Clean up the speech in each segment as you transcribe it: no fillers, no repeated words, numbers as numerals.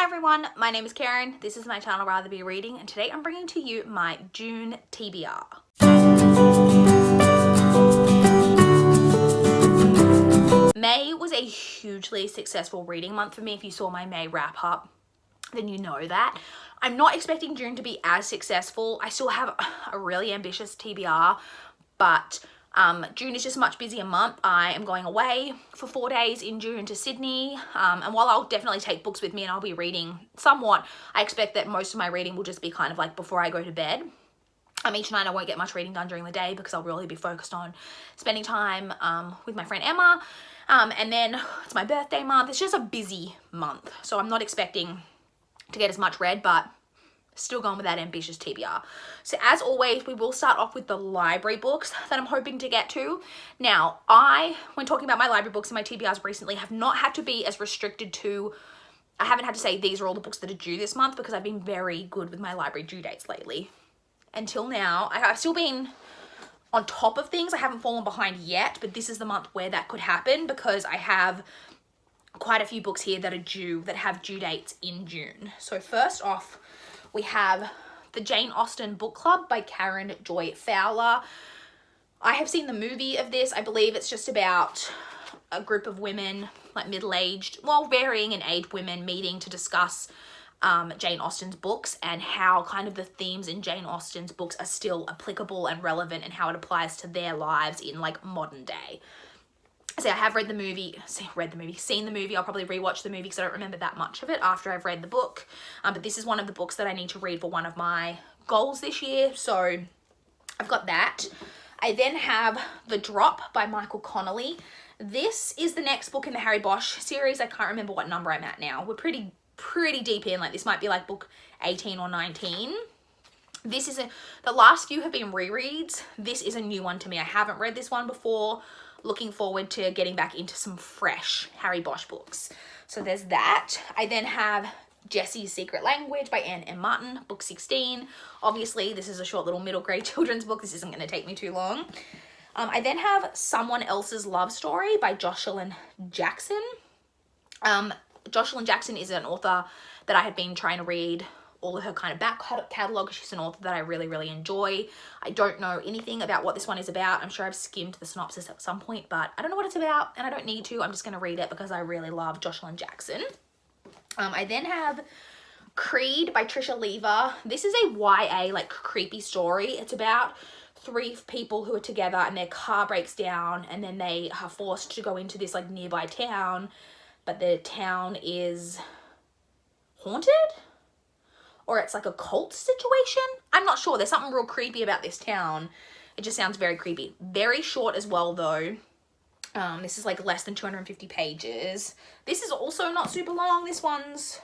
Hi everyone, my name is Karen, this is my channel RatherBeReading, and today I'm bringing to you my June TBR. May was a hugely successful reading month for me. If you saw my May wrap up, then you know that. I'm not expecting June to be as successful. I still have a really ambitious TBR, but June is just a much busier month. I am going away for 4 days in June to Sydney, and while I'll definitely take books with me and I'll be reading somewhat, I expect that most of my reading will just be kind of like before I go to bed. Each night I won't get much reading done during the day because I'll really be focused on spending time with my friend Emma, and then it's my birthday month. It's just a busy month, so I'm not expecting to get as much read, but still going with that ambitious TBR. So as always, we will start off with the library books that I'm hoping to get to. Now, when talking about my library books and my TBRs recently, have not had to be as restricted to, I haven't had to say these are all the books that are due this month because I've been very good with my library due dates lately. Until now, I've still been on top of things. I haven't fallen behind yet, but this is the month where that could happen because I have quite a few books here that are due, that have due dates in June. So first off, we have the Jane Austen Book Club by Karen Joy Fowler. I have seen the movie of this. I believe it's just about a group of women, like middle-aged, well, varying in age women, meeting to discuss Jane Austen's books and how kind of the themes in Jane Austen's books are still applicable and relevant and how it applies to their lives in like modern day. So I have seen the movie. I'll probably rewatch the movie because I don't remember that much of it after I've read the book. But this is one of the books that I need to read for one of my goals this year. So I've got that. I then have The Drop by Michael Connolly. This is the next book in the Harry Bosch series. I can't remember what number I'm at now. We're pretty deep in. Like this might be like book 18 or 19. This is the last few have been rereads. This is a new one to me. I haven't read this one before. Looking forward to getting back into some fresh Harry Bosch books. So there's that. I then have Jessie's Secret Language by Anne M. Martin, book 16. Obviously, this is a short little middle grade children's book. This isn't going to take me too long. I then have Someone Else's Love Story by Jocelyn Jackson. Jocelyn Jackson is an author that I had been trying to read all of her kind of back catalogue. She's an author that I really enjoy. I don't know anything about what this one is about. I'm sure I've skimmed the synopsis at some point, but I don't know what it's about and I don't need to. I'm just going to read it because I really love Jocelyn Jackson. I then have Creed by Trisha Lever. This is a YA, like creepy story. It's about 3 people who are together and their car breaks down and then they are forced to go into this like nearby town, but the town is haunted? Or it's like a cult situation. I'm not sure. There's something real creepy about this town. It just sounds very creepy. Very short as well though. This is like less than 250 pages. This is also not super long. This one's,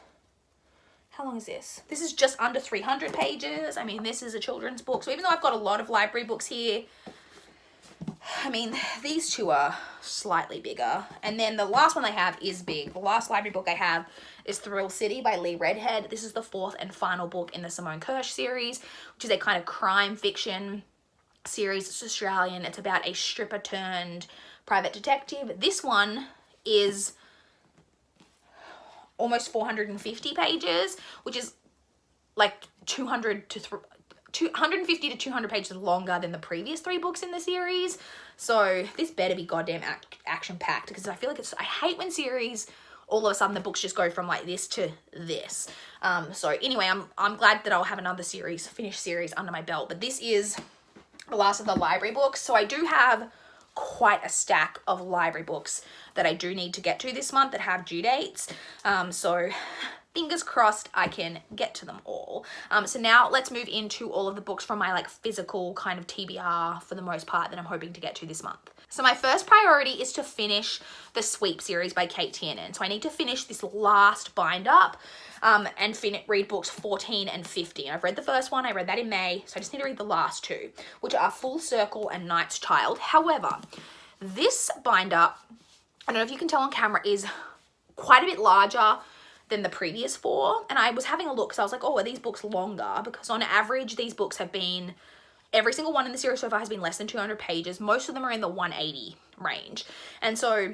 how long is this? This is just under 300 pages. I mean, this is a children's book. So even though I've got a lot of library books here, I mean, these two are slightly bigger. And then the last one I have is big. The last library book I have is Thrill City by Lee Redhead. This is the 4th and final book in the Simone Kirsch series, which is a kind of crime fiction series. It's Australian. It's about a stripper turned private detective. This one is almost 450 pages, which is like 150 to 200 pages longer than the previous 3 books in the series. So this better be goddamn action-packed because I feel like I hate when series, all of a sudden the books just go from like this to this. So anyway, I'm glad that I'll have another finished series under my belt, but this is the last of the library books. So I do have quite a stack of library books that I do need to get to this month that have due dates. So fingers crossed I can get to them all. So now let's move into all of the books from my like physical kind of TBR for the most part that I'm hoping to get to this month. So my first priority is to finish the Sweep series by Kate Tiernan. So I need to finish this last bind up and read books 14 and 15. I've read the first one, I read that in May, so I just need to read the last 2, which are Full Circle and Knight's Child. However, this bind up, I don't know if you can tell on camera, is quite a bit larger than the previous 4. And I was having a look because I was like, oh, are these books longer? Because on average, these books have been, every single one in the series so far has been less than 200 pages. Most of them are in the 180 range. And so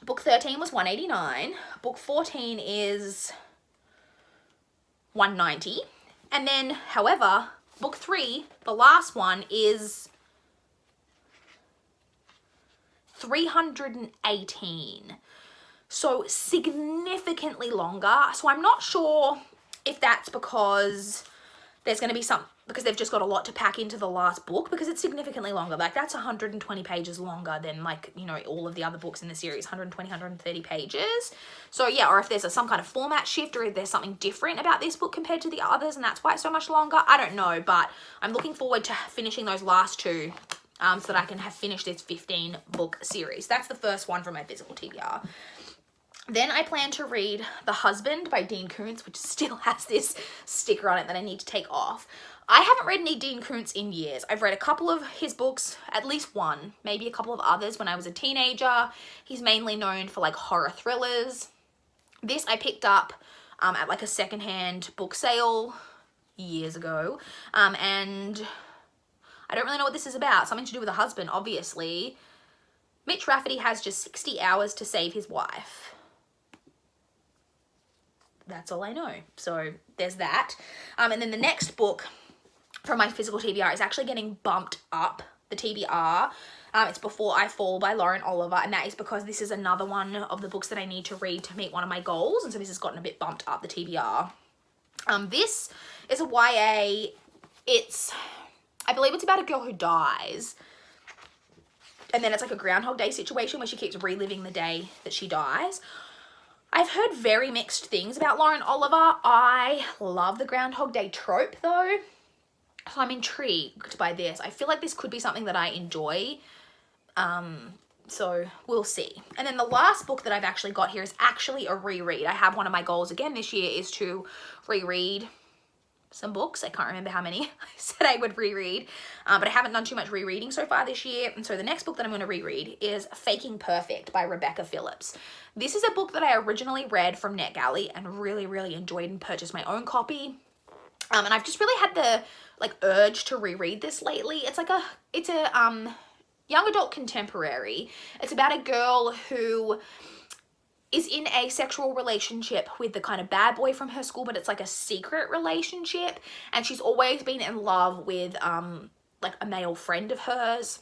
book 13 was 189. Book 14 is 190. And then, however, book 3, the last one, is 318. So significantly longer. So I'm not sure if that's because there's going to be because they've just got a lot to pack into the last book, because it's significantly longer. Like, that's 120 pages longer than, like, you know, all of the other books in the series, 120, 130 pages. So yeah, or if there's some kind of format shift, or if there's something different about this book compared to the others and that's why it's so much longer. I don't know, but I'm looking forward to finishing those last 2 so that I can have finished this 15 book series. That's the first one from my physical TBR. Then I plan to read The Husband by Dean Koontz, which still has this sticker on it that I need to take off. I haven't read any Dean Koontz in years. I've read a couple of his books, at least one, maybe a couple of others when I was a teenager. He's mainly known for, like, horror thrillers. This I picked up at, like, a secondhand book sale years ago. And I don't really know what this is about. Something to do with a husband, obviously. Mitch Rafferty has just 60 hours to save his wife. That's all I know. So there's that. And then the next book from my physical TBR is actually getting bumped up the TBR. It's Before I Fall by Lauren Oliver, and that is because this is another one of the books that I need to read to meet one of my goals, and so this has gotten a bit bumped up the TBR. This is a YA. I believe it's about a girl who dies, and then it's like a Groundhog Day situation where she keeps reliving the day that she dies. I've heard very mixed things about Lauren Oliver. I love the Groundhog Day trope though, so I'm intrigued by this. I feel like this could be something that I enjoy, so we'll see. And then the last book that I've actually got here is actually a reread. I have one of my goals again this year is to reread some books. I can't remember how many I said I would reread, but I haven't done too much rereading so far this year. And so the next book that I'm going to reread is Faking Perfect by Rebecca Phillips. This is a book that I originally read from NetGalley and really, really enjoyed and purchased my own copy. And I've just really had the urge to reread this lately. It's a young adult contemporary. It's about a girl who is in a sexual relationship with the kind of bad boy from her school, but it's like a secret relationship, and she's always been in love with like a male friend of hers.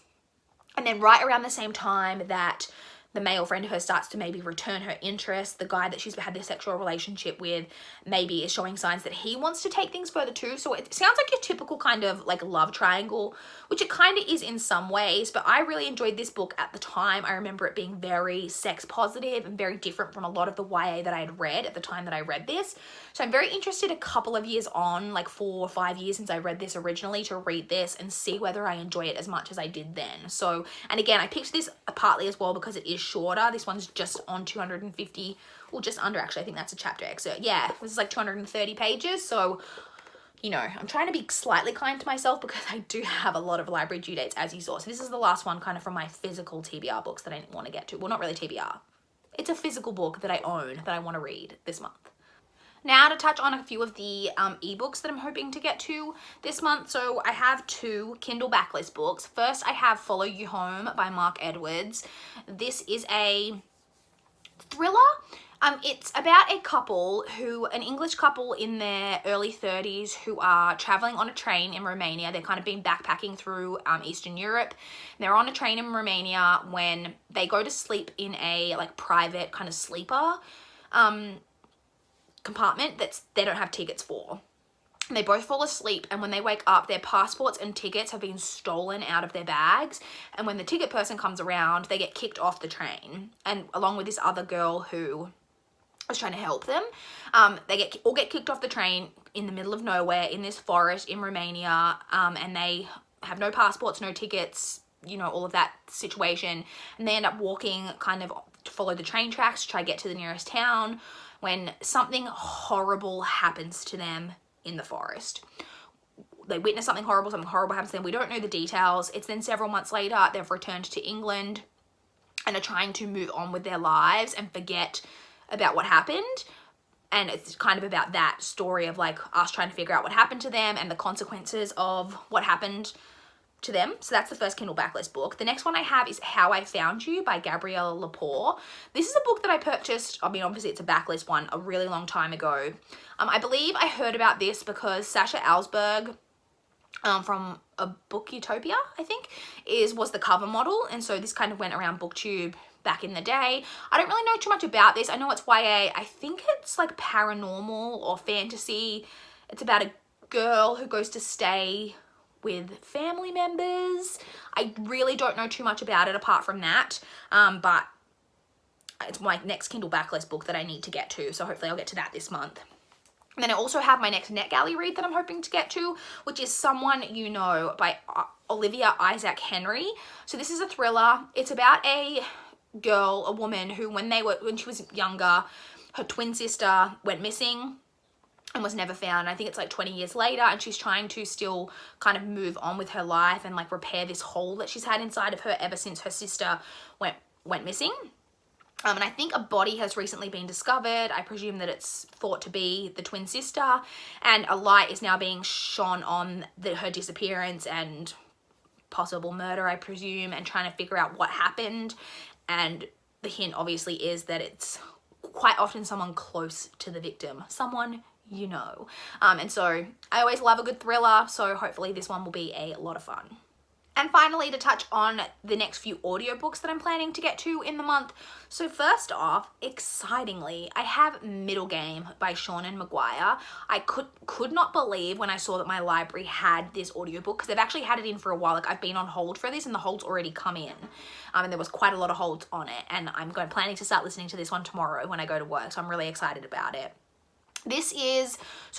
And then right around the same time that the male friend of hers starts to maybe return her interest, the guy that she's had this sexual relationship with maybe is showing signs that he wants to take things further too. So it sounds like your typical kind of like love triangle, which it kind of is in some ways, but I really enjoyed this book at the time. I remember it being very sex positive and very different from a lot of the YA that I had read at the time that I read this. So I'm very interested a couple of years on, like 4 or 5 years since I read this originally, to read this and see whether I enjoy it as much as I did then. So, and again, I picked this partly as well because it is shorter. This one's just on 250, well, just under actually. I think that's a chapter excerpt. Yeah, this is like 230 pages. So, you know, I'm trying to be slightly kind to myself because I do have a lot of library due dates, as you saw. So this is the last one kind of from my physical TBR books that I want to get to. Well, not really TBR. It's a physical book that I own that I want to read this month. Now to touch on a few of the ebooks that I'm hoping to get to this month. So I have 2 Kindle backlist books. First, I have Follow You Home by Mark Edwards. This is a thriller. It's about a couple an English couple in their early 30s who are traveling on a train in Romania. They're kind of been backpacking through Eastern Europe. They're on a train in Romania when they go to sleep in a like private kind of sleeper compartment that they don't have tickets for. And they both fall asleep, and when they wake up, their passports and tickets have been stolen out of their bags, and when the ticket person comes around, they get kicked off the train, and along with this other girl who was trying to help them. They all get kicked off the train in the middle of nowhere in this forest in Romania, and they have no passports, no tickets, you know, all of that situation, and they end up walking kind of to follow the train tracks to try to get to the nearest town, when something horrible happens to them in the forest. They witness something horrible happens to them. We don't know the details. It's then several months later, they've returned to England and are trying to move on with their lives and forget about what happened. And it's kind of about that story of like us trying to figure out what happened to them and the consequences of what happened to them. So that's the first Kindle backlist book. The next one I have is How I Found You by Gabrielle Lepore. This is a book that I purchased, I mean, obviously it's a backlist one, a really long time ago. I believe I heard about this because Sasha Alsberg from a Book Utopia, I think, was the cover model. And so this kind of went around BookTube back in the day. I don't really know too much about this. I know it's YA. I think it's like paranormal or fantasy. It's about a girl who goes to stay with family members. I really don't know too much about it apart from that, but it's my next Kindle backlist book that I need to get to, so hopefully I'll get to that this month. And then I also have my next NetGalley read that I'm hoping to get to, which is Someone You Know by Olivia Isaac Henry. So this is a thriller. It's about a girl, a woman who when she was younger, her twin sister went missing and was never found. I think it's like 20 years later, and she's trying to still kind of move on with her life and like repair this hole that she's had inside of her ever since her sister went missing. And I think a body has recently been discovered. I presume that it's thought to be the twin sister, and a light is now being shone on her disappearance and possible murder, I presume, and trying to figure out what happened. And the hint obviously is that it's quite often someone close to the victim, someone you know. And so I always love a good thriller, so hopefully this one will be a lot of fun. And finally, to touch on the next few audiobooks that I'm planning to get to in the month. So first off, excitingly, I have Middle Game by Seanan McGuire. I could not believe when I saw that my library had this audiobook, because they've actually had it in for a while. Like, I've been on hold for this and the hold's already come in. And there was quite a lot of holds on it. And I'm planning to start listening to this one tomorrow when I go to work. So I'm really excited about it. So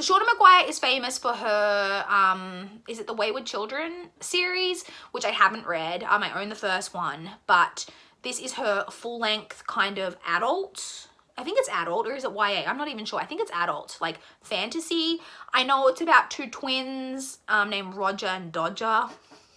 Seanan McGuire is famous for her, is it the Wayward Children series, which I haven't read. I own the first one, but this is her full-length kind of adult, I think it's adult, or is it YA? I'm not even sure. I think it's adult, like fantasy. I know it's about two twins named Roger and Dodger,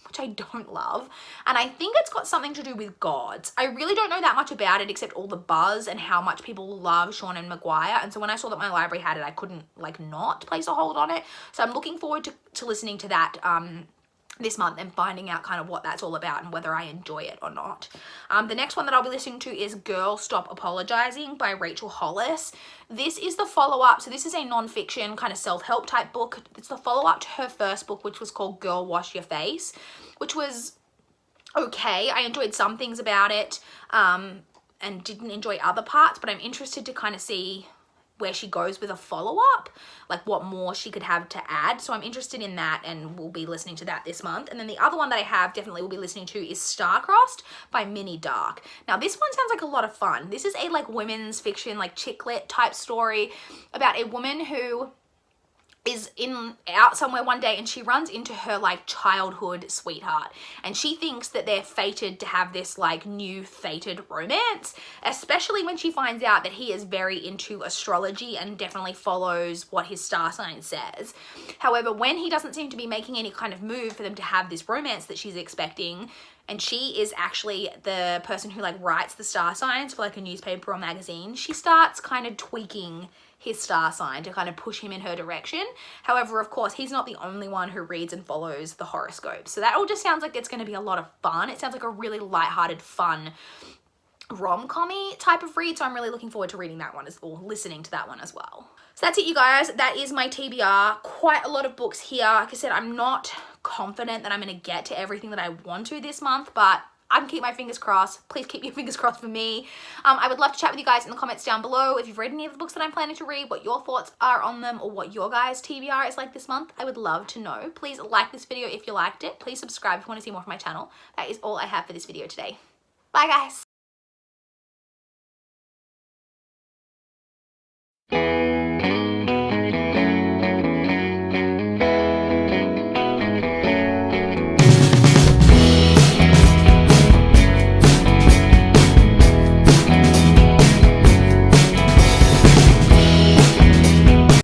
which I don't love. And I think it's got something to do with gods. I really don't know that much about it except all the buzz and how much people love Seanan McGuire. And so when I saw that my library had it, I couldn't like not place a hold on it. So I'm looking forward to listening to that this month and finding out kind of what that's all about and whether I enjoy it or not. The next one that I'll be listening to is Girl Stop Apologizing by Rachel Hollis. This is the follow-up. So this is a non-fiction kind of self-help type book. It's the follow-up to her first book, which was called Girl Wash Your Face, which was okay. I enjoyed some things about it and didn't enjoy other parts, but I'm interested to kind of see where she goes with a follow-up, like what more she could have to add. So I'm interested in that, and we'll be listening to that this month. And then the other one that I have definitely will be listening to is Star-Crossed by Minnie Dark. Now this one sounds like a lot of fun. This is a like women's fiction, like chick lit type story about a woman who is out somewhere one day and she runs into her like childhood sweetheart, and she thinks that they're fated to have this like new fated romance, especially when she finds out that he is very into astrology and definitely follows what his star sign says. However, when he doesn't seem to be making any kind of move for them to have this romance that she's expecting, and she is actually the person who like writes the star signs for like a newspaper or magazine, she starts kind of tweaking his star sign to kind of push him in her direction. However, of course, he's not the only one who reads and follows the horoscope. So that all just sounds like it's going to be a lot of fun. It sounds like a really lighthearted, fun rom-com-y type of read. So I'm really looking forward to reading that one or listening to that one as well. So that's it, you guys. That is my TBR. Quite a lot of books here. Like I said, I'm not confident that I'm going to get to everything that I want to this month, but I can keep my fingers crossed. Please keep your fingers crossed for me. I would love to chat with you guys in the comments down below. If you've read any of the books that I'm planning to read, what your thoughts are on them, or what your guys' TBR is like this month, I would love to know. Please like this video if you liked it. Please subscribe if you want to see more from my channel. That is all I have for this video today. Bye, guys.